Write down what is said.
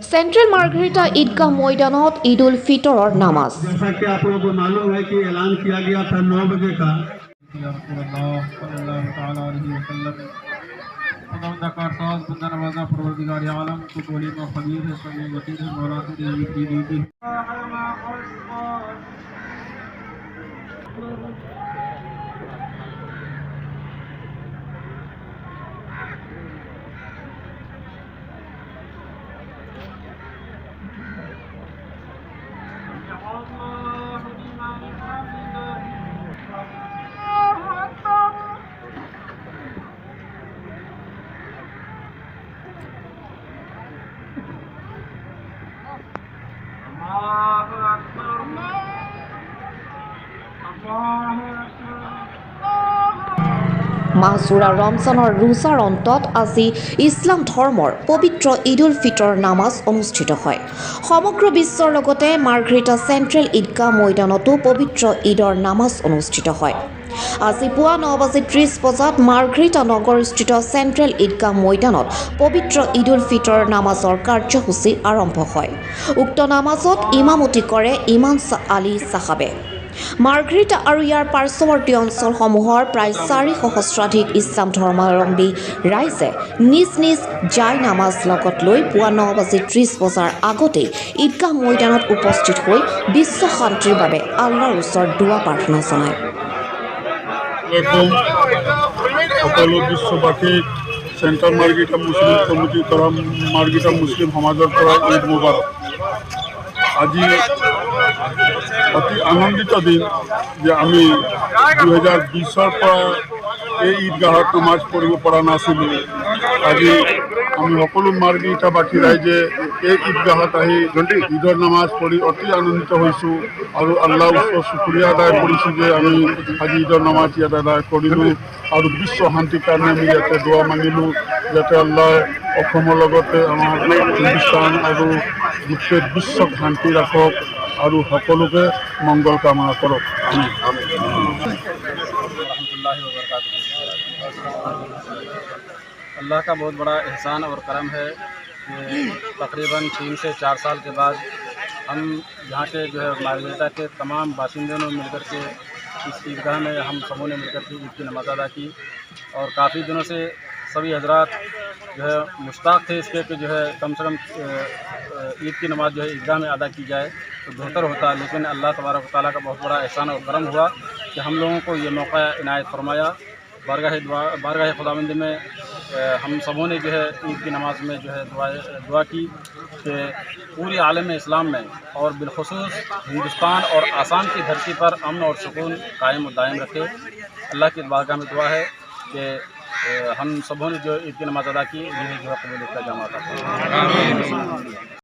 Central margarita ईदगाह मैदानत ईद उल फितरर नामाज। जैसा कि आप लोगों को मालूम है कि ऐलान किया गया था 9 बजे का। মাহজোৰা ৰমজানৰ ৰোজাৰ অন্তত আজি ইছলাম ধৰ্মৰ পবিত্ৰ ঈদ উল ফিতৰ নামাজ অনুষ্ঠিত হয়। সমগ্ৰ বিশ্বৰ লগতে মাৰ্ঘেৰিটা চেণ্ট্ৰেল ঈদগাহ মৈদানতো পবিত্ৰ ঈদৰ নামাজ অনুষ্ঠিত হয়। আজি পুৱা 9:30 বজাত মাৰ্ঘেৰিটা নগৰস্থিত চেণ্ট্ৰেল ঈদগাহ মৈদানত পবিত্ৰ ঈদ উল ফিতৰ নামাজৰ কাৰ্যসূচী আৰম্ভ হয়। উক্ত নামাজত ইমামতি কৰে ইমাম আলী চাহাবে। মাৰ্ঘেৰিটা আৰু ইয়াৰ পাৰ্শ্বৱৰ্তী অঞ্চলসমূহৰ প্ৰায় 4 সহস্ৰাধিক ইছলাম ধৰ্মাৱলম্বী ৰাইজে নিজ নিজ জাই নামাজ লগত লৈ পুৱা 9:30 বজাৰ আগতেই ঈদগাহ মৈদানত উপস্থিত হৈ বিশ্ব শান্তিৰ বাবে আল্লাহৰ ওচৰত দুৱা প্ৰাৰ্থনা জনায়। সকলো বিশ্ববাসীক চেণ্ট্ৰেল মাৰ্ঘেৰিটা মুছলিম কমিটিৰ পৰা মাৰ্ঘেৰিটা মুছলিম সমাজৰ পৰা ঈদ মুবাৰক। আজি অতি আনন্দিত দিন যে আমি 2020-ৰ পৰা এই ঈদগাহত নামাজ পঢ়িব পৰা নাছিলোঁ। আজি আমি সকলো মাৰ্ঘেৰিটাবাসী ৰাইজে এই ঈদগাহত আহি ঈদৰ নামাজ পঢ়ি অতি আনন্দিত হৈছোঁ আৰু আল্লাহৰ ওচৰত শুক্ৰিয়া আদায় কৰিছোঁ যে আমি আজি ঈদৰ নামাজ ইয়াত আদায় কৰিলোঁ আৰু বিশ্ব শান্তিৰ কাৰণে আমি ইয়াতে দোৱা মাগিলোঁ যাতে আল্লাহ অসমৰ লগতে আমাৰ হিন্দুস্তান আৰু গোটেই বিশ্বক শান্তি ৰাখক আৰু সকলোকে মংগল কামনা কৰক। अल्लाह का बहुत बड़ा एहसान और करम है कि तकरीबन 3 से 4 साल के बाद हम यहाँ के जो है मार्घेरिटा के तमाम बाशिंदों ने मिलकर के इस ईदगाह में हम सबों ने मिलकर के ईद की नमाज़ अदा की और काफ़ी दिनों से सभी हजरात जो है मुश्ताक थे इसके कि जो है कम से कम ईद की नमाज़ जो है ईदगाह में अदा की जाए तो बेहतर होता, लेकिन अल्लाह तबारक व तआला का बहुत बड़ा एहसान और करम हुआ कि हम लोगों को ये मौका इनायत फरमाया। बारगाह खुदाबंद में हम सबों ने जो है ईद की नमाज में जो है दुआ की कि पूरी आलम इस्लाम में और बिलखुसूस हिंदुस्तान और आसाम की धरती पर अमन और सुकून कायम और दायम रखे। अल्लाह की बारगाह में दुआ है कि हम सबों ने जो ईद की नमाज अदा की, यह जो है कबूल का जामा था।